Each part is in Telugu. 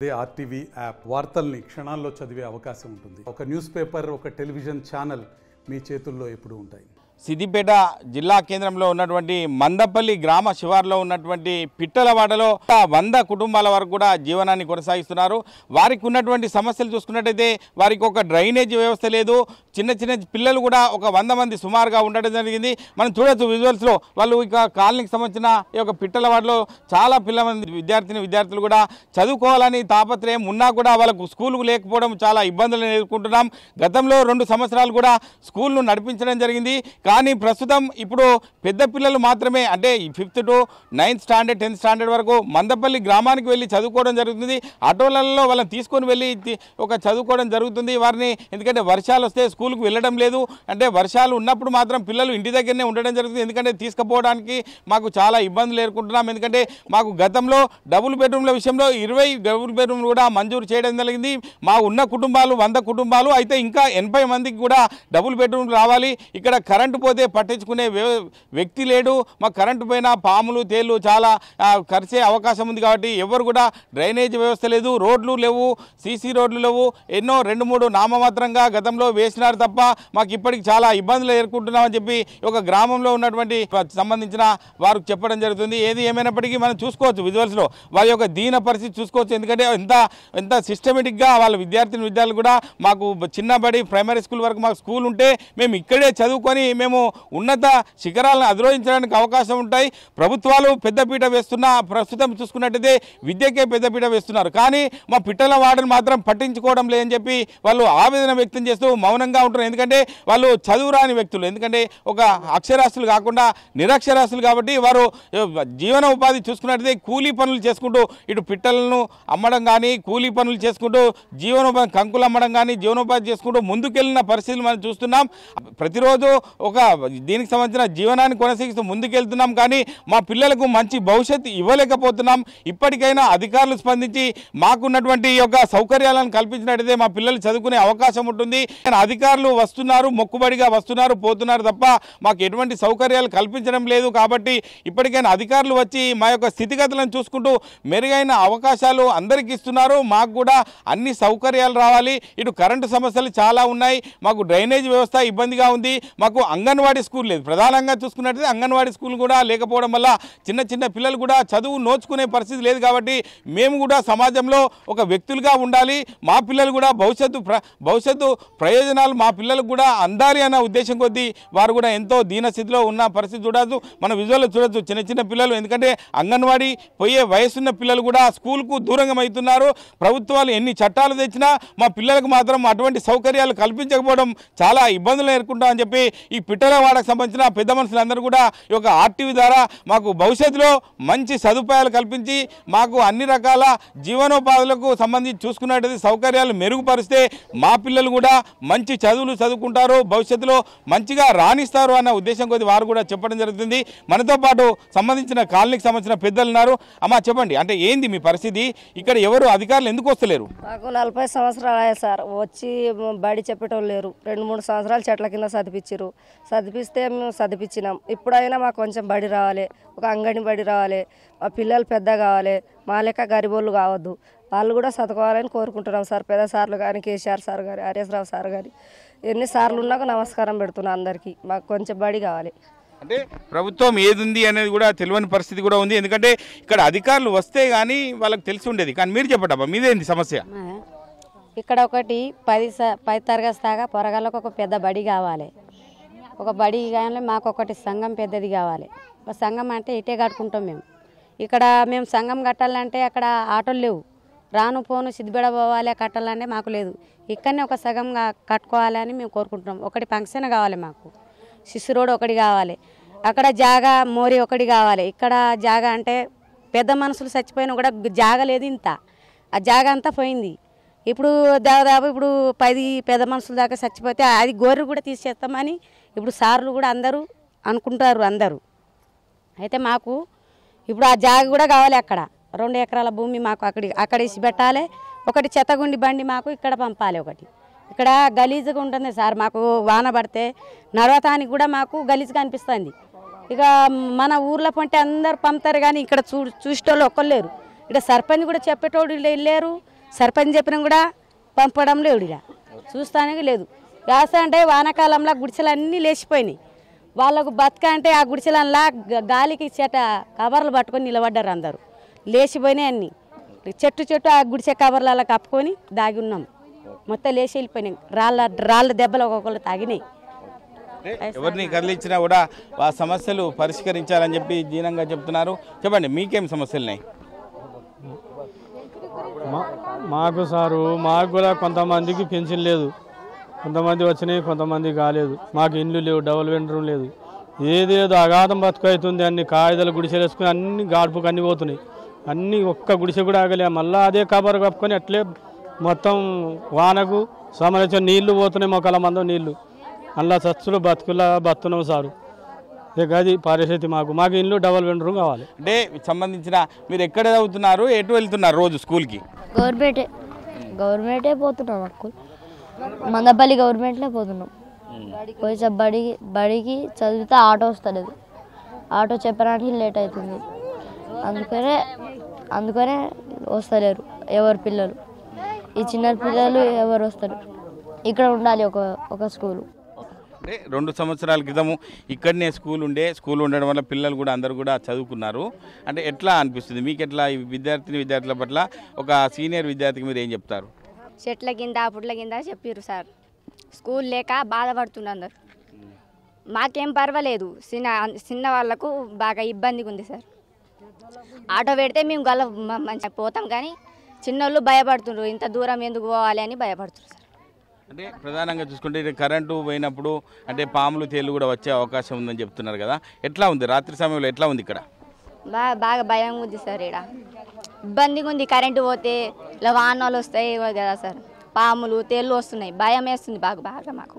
అదే ఆర్టీవీ యాప్ వార్తల్ని క్షణాల్లో చదివే అవకాశం ఉంటుంది. ఒక న్యూస్ పేపర్, ఒక టెలివిజన్ ఛానల్ మీ చేతుల్లో ఎప్పుడూ ఉంటాయి. సిద్దిపేట జిల్లా కేంద్రంలో ఉన్నటువంటి మందపల్లి గ్రామ శివారులో ఉన్నటువంటి పిట్టలవాడలో 100 కుటుంబాల వరకు కూడా జీవనాన్ని కొనసాగిస్తున్నారు. వారికి ఉన్నటువంటి సమస్యలు చూసుకున్నట్టయితే వారికి ఒక డ్రైనేజ్ వ్యవస్థ లేదు. చిన్న చిన్న పిల్లలు కూడా ఒక 100 మంది సుమారుగా ఉండడం జరిగింది. మనం చూడొచ్చు విజువల్స్లో. వాళ్ళు ఇక కాలనీకి సంబంధించిన ఈ యొక్క పిట్టలవాడలో చాలా విద్యార్థులు కూడా చదువుకోవాలని తాపత్రయం ఉన్నా కూడా వాళ్ళకు స్కూల్కు లేకపోవడం చాలా ఇబ్బందులను ఎదుర్కొంటున్నాం. గతంలో 2 సంవత్సరాలు కూడా స్కూల్ను నడిపించడం జరిగింది. కానీ ప్రస్తుతం ఇప్పుడు పెద్ద పిల్లలు మాత్రమే, అంటే 5th to 9th standard 10th standard వరకు మందపల్లి గ్రామానికి వెళ్ళి చదువుకోవడం జరుగుతుంది. ఆటోలలో వాళ్ళని తీసుకొని వెళ్ళి ఒక చదువుకోవడం జరుగుతుంది వారిని. ఎందుకంటే వర్షాలు వస్తే స్కూల్కి వెళ్ళడం లేదు. అంటే వర్షాలు ఉన్నప్పుడు మాత్రం పిల్లలు ఇంటి దగ్గరనే ఉండడం జరుగుతుంది. ఎందుకంటే తీసుకుపోవడానికి మాకు చాలా ఇబ్బందులు ఎదుర్కొంటున్నాం. ఎందుకంటే మాకు గతంలో డబుల్ బెడ్రూమ్ల విషయంలో 20 డబుల్ బెడ్రూమ్లు కూడా మంజూరు చేయడం జరిగింది. మా ఉన్న కుటుంబాలు 100 కుటుంబాలు అయితే ఇంకా 80 మందికి కూడా డబుల్ బెడ్రూమ్లు రావాలి. ఇక్కడ కరెంటు పోతే పట్టించుకునే వ్యక్తి లేడు. మాకు కరెంటు పైన పాములు తేళ్లు చాలా ఖర్చే అవకాశం ఉంది. కాబట్టి ఎవరు కూడా డ్రైనేజ్ వ్యవస్థ లేదు, రోడ్లు లేవు, సీసీ రోడ్లు లేవు. ఎన్నో 2-3 నామమాత్రంగా గతంలో వేసినారు తప్ప మాకు ఇప్పటికి చాలా ఇబ్బందులు ఎదుర్కొంటున్నామని చెప్పి ఒక గ్రామంలో ఉన్నటువంటి సంబంధించిన వారు చెప్పడం జరుగుతుంది. ఏది ఏమైనప్పటికీ మనం చూసుకోవచ్చు విజువల్స్లో వారి యొక్క దీన పరిస్థితి చూసుకోవచ్చు. ఎందుకంటే ఎంత సిస్టమేటిక్గా వాళ్ళ విద్యార్థులు కూడా మాకు చిన్నబడి ప్రైమరీ స్కూల్ వరకు మాకు స్కూల్ ఉంటే మేము ఇక్కడే చదువుకొని మేము ఉన్నత శిఖరాలను అధిరోహించడానికి అవకాశం ఉంటాయి. ప్రభుత్వాలు పెద్దపీట వేస్తున్నా ప్రస్తుతం చూసుకున్నట్టయితే విద్యకే పెద్దపీట వేస్తున్నారు. కానీ మా పిట్టలవాడను మాత్రం పట్టించుకోవడం లేదని చెప్పి వాళ్ళు ఆవేదన వ్యక్తం చేస్తూ మౌనంగా ఉంటున్నారు. ఎందుకంటే వాళ్ళు చదువురాని వ్యక్తులు, ఎందుకంటే ఒక అక్షరాస్యులు కాకుండా నిరక్షరాస్యులు. కాబట్టి వారు జీవన ఉపాధి చూసుకున్నట్టయితే కూలీ పనులు చేసుకుంటూ ఇటు పిట్టలను అమ్మడం కానీ కూలీ పనులు చేసుకుంటూ జీవనోపాధి కంకులు అమ్మడం కానీ జీవనోపాధి చేసుకుంటూ ముందుకెళ్ళిన పరిస్థితులు మనం చూస్తున్నాం. ప్రతిరోజు ఒక దీనికి సంబంధించిన జీవనాన్ని కొనసాగిస్తూ ముందుకెళ్తున్నాం. కానీ మా పిల్లలకు మంచి భవిష్యత్తు ఇవ్వలేకపోతున్నాం. ఇప్పటికైనా అధికారులు స్పందించి మాకున్నటువంటి యొక్క సౌకర్యాలను కల్పించినట్టయితే మా పిల్లలు చదువుకునే అవకాశం ఉంటుంది. అధికారులు వస్తున్నారు, మొక్కుబడిగా వస్తున్నారు, పోతున్నారు తప్ప మాకు ఎటువంటి సౌకర్యాలు కల్పించడం లేదు. కాబట్టి ఇప్పటికైనా అధికారులు వచ్చి మా యొక్క స్థితిగతులను చూసుకుంటూ మెరుగైన అవకాశాలు అందరికీ ఇస్తున్నారు. మాకు కూడా అన్ని సౌకర్యాలు రావాలి. ఇటు కరెంటు సమస్యలు చాలా ఉన్నాయి, మాకు డ్రైనేజ్ వ్యవస్థ ఇబ్బందిగా ఉంది, మాకు అంగన్వాడీ స్కూల్ లేదు. ప్రధానంగా చూసుకున్నట్లయితే అంగన్వాడీ స్కూల్ కూడా లేకపోవడం వల్ల చిన్న పిల్లలు కూడా చదువు నోచుకునే పరిస్థితి లేదు. కాబట్టి మేము కూడా సమాజంలో ఒక వ్యక్తులుగా ఉండాలి. మా పిల్లలు కూడా భవిష్యత్తు ప్రయోజనాలు మా పిల్లలకు కూడా అందాలి అన్న ఉద్దేశం కొద్దీ వారు కూడా ఎంతో దీనస్థితిలో ఉన్న పరిస్థితి చూడవచ్చు. మన విజువల్లో చూడవచ్చు చిన్న పిల్లలు. ఎందుకంటే అంగన్వాడీ పోయే వయసున్న పిల్లలు కూడా స్కూల్కు దూరంగా అవుతున్నారు. ప్రభుత్వాలు ఎన్ని చట్టాలు తెచ్చినా మా పిల్లలకు మాత్రం అటువంటి సౌకర్యాలు కల్పించకపోవడం చాలా ఇబ్బందులు ఎదుర్కొంటామని చెప్పి ఈ పిట్టలవాడకు సంబంధించిన పెద్ద మనుషులందరూ కూడా ఈ యొక్క ఆర్టీవీ ద్వారా మాకు భవిష్యత్తులో మంచి సదుపాయాలు కల్పించి మాకు అన్ని రకాల జీవనోపాధులకు సంబంధించి చూసుకున్నట్టు సౌకర్యాలు మెరుగుపరిస్తే మా పిల్లలు కూడా మంచి చదువులు చదువుకుంటారు, భవిష్యత్తులో మంచిగా రాణిస్తారు అన్న ఉద్దేశం కొద్ది వారు కూడా చెప్పడం జరుగుతుంది. మనతో పాటు సంబంధించిన కాలనీకి సంబంధించిన పెద్దలు ఉన్నారు. అమ్మా చెప్పండి, అంటే ఏంది మీ పరిస్థితి? ఇక్కడ ఎవరు అధికారులు ఎందుకు వస్తలేరు? మాకు 40 సంవత్సరాలు అయ్యాయి సార్, వచ్చి బడి చెప్పేటోళ్ళు లేరు. 2-3 సంవత్సరాలు చెట్ల కింద చదివిస్తే మేము చదివించినాం. ఇప్పుడైనా మాకు కొంచెం బడి రావాలి, ఒక అంగడి బడి రావాలి, మా పిల్లలు పెద్ద కావాలి, మా లెక్క గరిబోళ్ళు కావద్దు, వాళ్ళు కూడా చదువుకోవాలని కోరుకుంటున్నాం సార్. పెద్ద సార్లు కానీ, కేసీఆర్ సార్ కానీ, హరీష్ రావు సార్ కానీ, ఎన్ని సార్లు ఉన్నాక నమస్కారం పెడుతున్నాం అందరికీ. మాకు కొంచెం బడి కావాలి. అంటే ప్రభుత్వం ఏది ఉంది అనేది కూడా తెలియని పరిస్థితి కూడా ఉంది. ఎందుకంటే ఇక్కడ అధికారులు వస్తే కానీ వాళ్ళకి తెలిసి ఉండేది. కానీ మీరు చెప్పటమ్మా, మీదేంది సమస్య? ఇక్కడ ఒకటి 10 తరగతి దాకా పొరగాళ్ళకు ఒక పెద్ద బడి కావాలి. ఒక బడి కానీ మాకు ఒకటి సంఘం పెద్దది కావాలి. ఒక సంఘం అంటే ఇటే కట్టుకుంటాం మేము. ఇక్కడ మేము సంఘం కట్టాలంటే అక్కడ ఆటోలు లేవు, రాను పోను సిద్దిపేట పోవాలి కట్టాలంటే మాకు లేదు. ఇక్కడనే ఒక సగం కట్టుకోవాలని మేము కోరుకుంటున్నాం. ఒకటి ఫంక్షన్ కావాలి, మాకు శిశు రోడ్ ఒకటి కావాలి, అక్కడ జాగా మోరి ఒకటి కావాలి. ఇక్కడ జాగా అంటే పెద్ద మనుషులు చచ్చిపోయినా కూడా జాగా లేదు, ఇంత ఆ జాగా అంతా పోయింది. ఇప్పుడు దాదాపు 10 పెద్ద మనుషుల దాకా చచ్చిపోతే అది గోర్రు కూడా తీసేస్తామని ఇప్పుడు సార్లు కూడా అందరూ అనుకుంటారు అందరూ. అయితే మాకు ఇప్పుడు ఆ జాగ కూడా కావాలి. అక్కడ 2 ఎకరాల భూమి మాకు అక్కడ ఇసి పెట్టాలి. ఒకటి చెత్తగుండి బండి మాకు ఇక్కడ పంపాలి. ఒకటి ఇక్కడ గలీజ్గా ఉంటుంది సార్, మాకు వాన పడితే నడవటానికి కూడా మాకు గలీజ్గా అనిపిస్తుంది. ఇక మన ఊర్లో పంటే అందరు పంపుతారు కానీ ఇక్కడ చూసేటోళ్ళు ఒక్కరు లేరు. ఇక్కడ సర్పంచ్ కూడా చెప్పేటోడు వెళ్ళారు, సర్పంచ్ చెప్పినా కూడా పంపడం లేడు, ఇక చూస్తానికి లేదు. వ్యవసాయం అంటే వానాకాలంలో గుడిసెలు అన్నీ లేచిపోయినాయి. వాళ్ళకు బతక అంటే ఆ గుడిసెలలా గాలికి కవర్లు పట్టుకొని నిలబడ్డారు, అందరూ లేచిపోయినాయి అన్నీ. చెట్టు ఆ గుడిసె కవర్లలో కప్పుకొని దాగి ఉన్నాం, మొత్తం లేచి వెళ్ళిపోయినాయి. రాళ్ళ దెబ్బలు ఒక్కొక్కరు తాగినాయి. ఎవరిని కదిలించినా కూడా ఆ సమస్యలు పరిష్కరించాలని చెప్పి దీనంగా చెప్తున్నారు. చెప్పండి, మీకేం సమస్యలున్నాయి? మాకు సారు మాకు కూడా కొంతమందికి పెన్షన్ లేదు, కొంతమంది వచ్చినాయి, కొంతమంది కాలేదు. మాకు ఇండ్లు లేవు, డబుల్ బెడ్రూమ్ లేదు. ఏదేదో అగాధం బతుకు అవుతుంది. అన్ని కాగితాలు గుడిసెలు వేసుకుని అన్ని గాడుపుకు అన్నీ పోతున్నాయి. అన్నీ ఒక్క గుడిసె కూడా ఆగలే. మళ్ళీ అదే కబర్ కప్పుకొని అట్లే మొత్తం వానకు సంబంధించిన నీళ్లు పోతున్నాయి, మొక్కల మందం నీళ్లు. అలా చచ్చులు బతుకులా బతున్నాం సారు. ఇక అది పరిస్థితి. మాకు ఇల్లు డబుల్ బెడ్రూమ్ కావాలి. అంటే సంబంధించిన మీరు ఎక్కడ చదువుతున్నారు, ఎటు వెళ్తున్నారు రోజు స్కూల్కి? గవర్నమెంటే పోతున్నాం. అక్కడ మందపల్లి గవర్నమెంట్లో పోతున్నాం. పోయి బడికి చదివితే ఆటో వస్తలేదు. ఆటో చెప్పడానికి లేట్ అవుతుంది. అందుకనే వస్తలేరు ఎవరు పిల్లలు. ఈ చిన్న పిల్లలు ఎవరు వస్తారు? ఇక్కడ ఉండాలి ఒక స్కూలు. అంటే 2 సంవత్సరాల క్రితము ఇక్కడనే స్కూల్ ఉండడం వల్ల పిల్లలు కూడా అందరూ కూడా చదువుకున్నారు. అంటే ఎట్లా అనిపిస్తుంది మీకు? ఎట్లా ఈ విద్యార్థుల పట్ల ఒక సీనియర్ విద్యార్థికి మీరు ఏం చెప్తారు? చెట్ల కింద పుట్ల కింద చెప్పారు సార్. స్కూల్ లేక బాధపడుతున్నారు అందరు. మాకేం పర్వాలేదు, చిన్న వాళ్ళకు బాగా ఇబ్బందిగా ఉంది సార్. ఆటో పెడితే మేము మంచిగా పోతాం, కానీ చిన్నోళ్ళు భయపడుతున్నారు. ఇంత దూరం ఎందుకు పోవాలి అని భయపడుతున్నారు సార్. అంటే ప్రధానంగా చూసుకుంటే కరెంటు పోయినప్పుడు అంటే పాములు తేలు కూడా వచ్చే అవకాశం ఉందని చెప్తున్నారు కదా, ఎట్లా ఉంది రాత్రి సమయంలో? ఎట్లా ఉంది ఇక్కడ? బాగా భయం ఉంది సార్. ఇక్కడ ఇబ్బందిగా ఉంది. కరెంటు పోతే ఇలా వాహనాలు వస్తాయి కదా సార్, పాములు తేళ్ళు వస్తున్నాయి, భయం వేస్తుంది బాగా మాకు.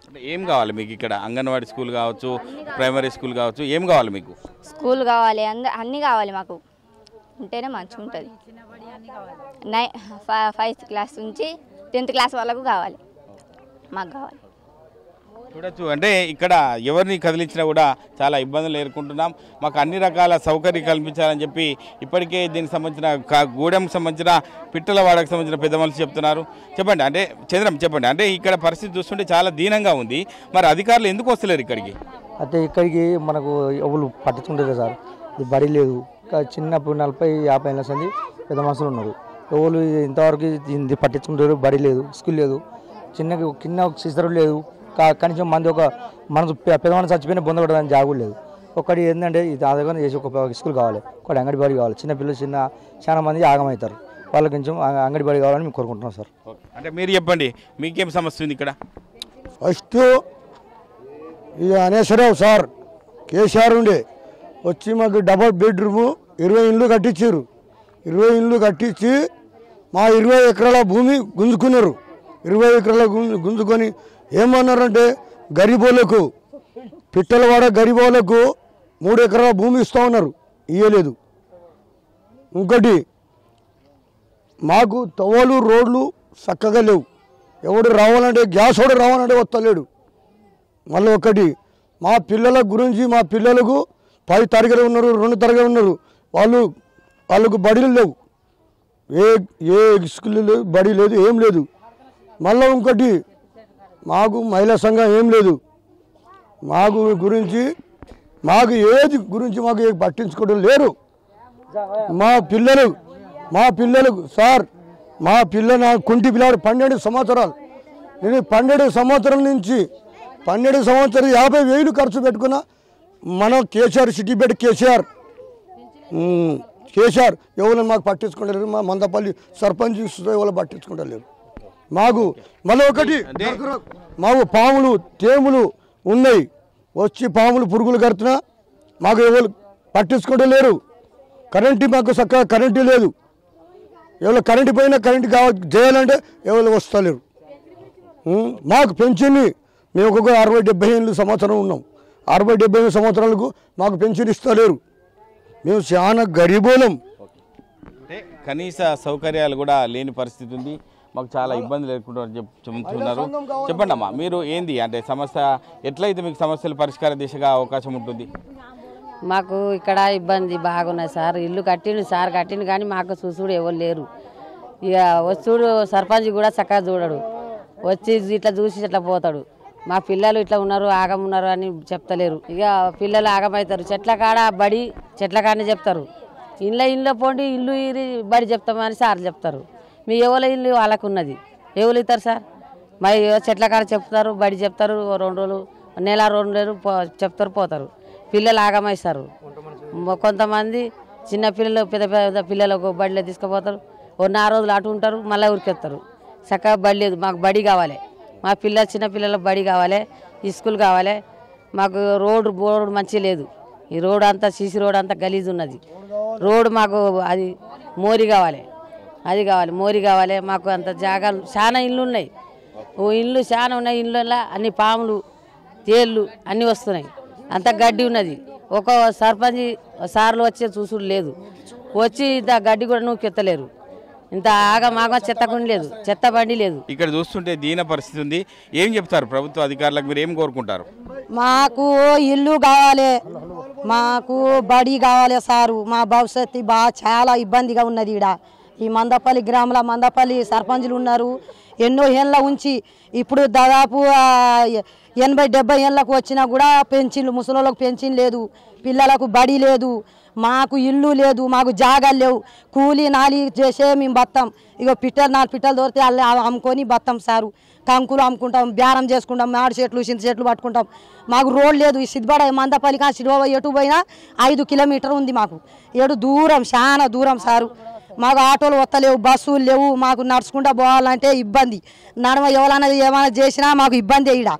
అంటే ఏం కావాలి మీకు ఇక్కడ? అంగన్వాడీ స్కూల్ కావచ్చు, ప్రైమరీ స్కూల్ కావచ్చు, ఏం కావాలి మీకు? స్కూల్ కావాలి, అన్నీ కావాలి మాకు. ఉంటేనే మంచిగా ఉంటుంది. 5th క్లాస్ నుంచి 10th క్లాస్ వాళ్ళకు కావాలి, మాకు కావాలి. చూడొచ్చు, అంటే ఇక్కడ ఎవరిని కదిలించినా కూడా చాలా ఇబ్బందులు ఎదుర్కొంటున్నాం. మాకు అన్ని రకాల సౌకర్యం కల్పించాలని చెప్పి ఇప్పటికే దీనికి సంబంధించిన గూడెంకి సంబంధించిన పిట్టలవాడకు సంబంధించిన పెద్ద మనుషులు చెప్తున్నారు. చెప్పండి, అంటే చంద్రం చెప్పండి, అంటే ఇక్కడ పరిస్థితి చూస్తుంటే చాలా దీనంగా ఉంది. మరి అధికారులు ఎందుకు వస్తలేరు ఇక్కడికి? అయితే ఇక్కడికి మనకు ఎవరు పట్టించుకుంటారు సార్. ఇది బడి లేదు. చిన్నప్పుడు 40-50 ఏళ్ళ సంది పెద్ద మనుషులు ఉన్నారు. ఎవరు ఇంతవరకు ఇది పట్టించుకుంటారు. బడి లేదు, స్కూల్ లేదు, చిన్న సిస్టర్ లేదు. కనీసం మంది మనసు పెద్దవాళ్ళు చచ్చిపోయిన బొంద కొట్టడానికి జాగులు లేదు. ఒకటి ఏంటంటే ఇది ఆదరణ చేసి ఒక స్కూల్ కావాలి, ఒకటి అంగడి బడి కావాలి. చిన్నపిల్లలు చాలా మంది ఆగమవుతారు. వాళ్ళకి కొంచెం అంగడి బడి కావాలని మేము కోరుకుంటున్నాం సార్. అంటే మీరు చెప్పండి, మీకేం సమస్య ఉంది ఇక్కడ? ఫస్ట్ ఈ అనేశ్వరరావు సార్ కేసీఆర్ ఉండే వచ్చి మాకు డబుల్ బెడ్రూము 20 ఇండ్లు కట్టించారు. 20 ఇండ్లు కట్టించి మా 20 ఎకరాల భూమి గుంజుకున్నారు. 20 ఎకరాల గుంజుకొని ఏమన్నారంటే గరీబోళ్ళకు, పిట్టలవాడ గరీబోళ్ళకు 3 ఎకరాల భూమి ఇస్తూ ఉన్నారు, ఇయ్యలేదు. ఇంకోటి మాకు తవ్వలు రోడ్లు చక్కగా లేవు. ఎవడు రావాలంటే గ్యాస్ కూడా రావాలంటే వస్తలేడు. మళ్ళీ ఒకటి మా పిల్లల గురించి, మా పిల్లలకు 10 తరగతి ఉన్నారు, 2 తరగతి ఉన్నారు. వాళ్ళకు బడిలు లేవు, ఏ స్కూల్ లేదు, బడి లేదు, ఏం లేదు. మళ్ళీ ఇంకోటి మాకు మహిళా సంఘం ఏం లేదు. మాకు ఏది గురించి మాకు పట్టించుకోవడం లేరు. మా పిల్లలకు సార్, మా నా కుంటి పిల్లాడు 12 సంవత్సరాలు. నేను 12 సంవత్సరాల నుంచి 12 సంవత్సరాలు 50,000 ఖర్చు పెట్టుకున్నా. మనం కేసీఆర్ సిటీ బెడ్ కేసీఆర్ ఎవరైనా మాకు పట్టించుకుంటలేరు. మా మందపల్లి సర్పంచ్ ఎవరు పట్టించుకుంటలేరు. మాకు మళ్ళీ ఒకటి మాకు పాములు తేములు ఉన్నాయి. వచ్చి పాములు పురుగులు కడుతున్నా మాకు ఎవరు పట్టించుకుంటూ లేరు. మాకు చక్కగా కరెంటు లేదు. ఎవరు కరెంటు పోయినా కరెంటు చేయాలంటే ఎవరు వస్తలేరు. మాకు పెన్షన్ని మేము ఒక 60-70 సంవత్సరం ఉన్నాం. 60-70 సంవత్సరాలకు మాకు పెన్షన్ ఇస్తలేరు. మేము చాలా గరీబోలం. అంటే కనీస సౌకర్యాలు కూడా లేని పరిస్థితి ఉంది. మాకు చాలా ఇబ్బందులు ఎదుర్కొంటారని చెప్తున్నారు. చెప్పండి అమ్మా, మీరు ఏంది అంటే సమస్య ఎట్లయితే మీకు సమస్యలు పరిష్కార దిశగా అవకాశం ఉంటుంది? మాకు ఇక్కడ ఇబ్బంది బాగున్నది సార్. ఇల్లు కట్టిండు సార్, కట్టిండు కానీ మాకు చూసుడు ఎవరు లేరు. ఇక వస్తుడు సర్పంచ్ కూడా చక్కగా చూడడు, వచ్చి ఇట్లా చూసి ఇట్లా పోతాడు. మా పిల్లలు ఇట్లా ఉన్నారు ఆగమున్నారు అని చెప్తలేరు. ఇక పిల్లలు ఆగమవుతారు. చెట్ల కాడ బడి చెట్ల కాడనే చెప్తారు. ఇంట్లో పోండి ఇల్లు బడి చెప్తామని సార్ చెప్తారు. మీ ఎవరి ఇల్లు వాళ్ళకు ఉన్నది, ఎవరు ఇస్తారు సార్? మరి చెట్ల కాడ చెప్తారు, బడి చెప్తారు, 2 రోజులు నెల 2 నెలలు చెప్తారు, పోతారు. పిల్లలు ఆగమవుతారు. కొంతమంది చిన్న పిల్లలు పెద్ద పెద్ద పిల్లలకు బడిలో తీసుకుపోతారు. 4 రోజులు అటు ఉంటారు, మళ్ళీ ఊరికెత్తారు. చక్కగా బడి లేదు. మాకు బడి కావాలి, మా చిన్న పిల్లలకు బడి కావాలి, స్కూల్ కావాలి. మాకు రోడ్డు మంచిగా లేదు. ఈ రోడ్ అంతా సీసీ రోడ్ అంతా గలీజ్ ఉన్నది. రోడ్డు మాకు అది మోరి కావాలి, అది కావాలి, మోరి కావాలి. మాకు అంత జాగాలు చాలా ఇళ్ళు ఉన్నాయి, ఇళ్ళు చాలా ఉన్నాయి. ఇళ్ళల్లో అన్ని పాములు తేళ్ళు అన్నీ వస్తున్నాయి, అంత గడ్డి ఉన్నది. ఒక సర్పంచ్ సార్లు వచ్చే చూసుడు లేదు, వచ్చి ఇంత గడ్డి కూడా నువ్వు కెత్తలేరు. ఇంత ఆగమాగం చెత్తకుండి లేదు, చెత్త బండి లేదు. ఇక్కడ చూస్తుంటే దీన పరిస్థితి ఉంది. ఏం చెప్తారు ప్రభుత్వ అధికారులకు, మీరు ఏం కోరుకుంటారు? మాకు ఇల్లు కావాలి, మాకు బడి కావాలి సారు. మా భవిష్యత్తు చాలా ఇబ్బందిగా ఉన్నది. ఈడ ఈ మందపల్లి గ్రామంలో మందపల్లి సర్పంచులు ఉన్నారు, ఎన్నో ఏళ్ళ ఉంచి ఇప్పుడు దాదాపు 80-70 ఏళ్ళకు వచ్చినా కూడా పెన్షన్లు, ముసలోళ్ళకు పెన్షన్ లేదు, పిల్లలకు బడి లేదు, మాకు ఇల్లు లేదు, మాకు జాగాలు లేవు. కూలీ నాలి చేసే మేము బతాం. ఇగో 4 పిట్టలు దొరికితే అమ్ముకొని బతాం సారు. కంకులు అమ్ముకుంటాం, బేరం చేసుకుంటాం, మామిడి చెట్లు చింత చెట్లు పట్టుకుంటాం. మాకు రోడ్ లేదు. ఈ సిద్దిపడ మందపల్లి కానీ ఎటు పోయినా 5 కిలోమీటర్ ఉంది. మాకు దూరం, చాలా దూరం సారు. మాకు ఆటోలు వస్తలేవు, బస్సులు లేవు. మాకు నడుచుకుంటూ పోవాలంటే ఇబ్బంది. నడమ ఎవరైనా ఏమైనా చేసినా మాకు ఇబ్బంది. ఈడ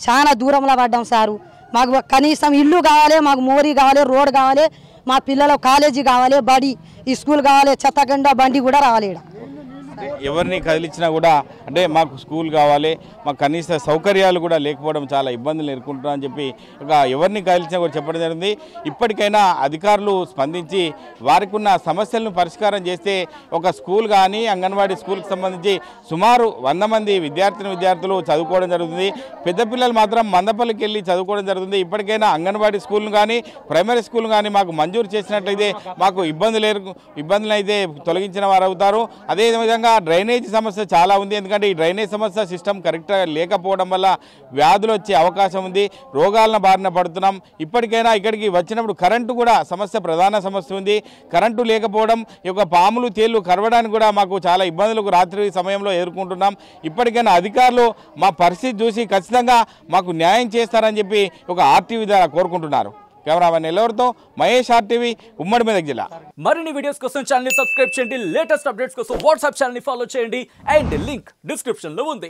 చాలా దూరంలో పడ్డాం సారు. మాకు కనీసం ఇల్లు కావాలి, మాకు మోరీ కావాలి, రోడ్ కావాలి, మా పిల్లల కాలేజీ కావాలి, బడి స్కూల్ కావాలి, చెత్తగండ బండి కూడా రావాలి. ఈడ ఎవరిని కదిలించినా కూడా అంటే మాకు స్కూల్ కావాలి, మాకు కనీస సౌకర్యాలు కూడా లేకపోవడం చాలా ఇబ్బందులు ఎదుర్కొంటున్నాం అని చెప్పి ఇక ఎవరిని కదిలించినా కూడా చెప్పడం జరిగింది. ఇప్పటికైనా అధికారులు స్పందించి వారికి ఉన్న సమస్యలను పరిష్కారం చేస్తే ఒక స్కూల్ కానీ అంగన్వాడీ స్కూల్కి సంబంధించి సుమారు 100 మంది విద్యార్థులు చదువుకోవడం జరుగుతుంది. పెద్ద పిల్లలు మాత్రం మందపల్లికి వెళ్ళి చదువుకోవడం జరుగుతుంది. ఇప్పటికైనా అంగన్వాడీ స్కూల్ను కానీ ప్రైమరీ స్కూల్ కానీ మాకు మంజూరు చేసినట్లయితే మాకు ఇబ్బందులు అయితే తొలగించిన వారు అవుతారు. అదేవిధంగా డ్రైనేజ్ సమస్య చాలా ఉంది. ఎందుకంటే ఈ డ్రైనేజ్ సమస్య సిస్టమ్ కరెక్ట్గా లేకపోవడం వల్ల వ్యాధులు వచ్చే అవకాశం ఉంది, రోగాలను బారిన పడుతున్నాం. ఇప్పటికైనా ఇక్కడికి వచ్చినప్పుడు కరెంటు కూడా ప్రధాన సమస్య ఉంది. కరెంటు లేకపోవడం, ఈ యొక్క పాములు తేళ్లు కరవడానికి కూడా మాకు చాలా ఇబ్బందులకు రాత్రి సమయంలో ఎదుర్కొంటున్నాం. ఇప్పటికైనా అధికారులు మా పరిస్థితి చూసి ఖచ్చితంగా మాకు న్యాయం చేస్తారని చెప్పి ఒక ఆర్టీవీ ద్వారా కోరుకుంటున్నారు. కెమెరామెన్ ఎల్లవరితో మహేష్, ఆర్టీవీ, ఉమ్మడి మెదక్ జిల్లా. మరిన్ని వీడియోస్ కోసం ఛానల్ ని సబ్స్క్రైబ్ చేయండి, లేటెస్ట్ అప్డేట్స్ కోసం వాట్సాప్ ఛానల్ ని ఫాలో చేయండి అండ్ లింక్ డిస్క్రిప్షన్ లో ఉంది.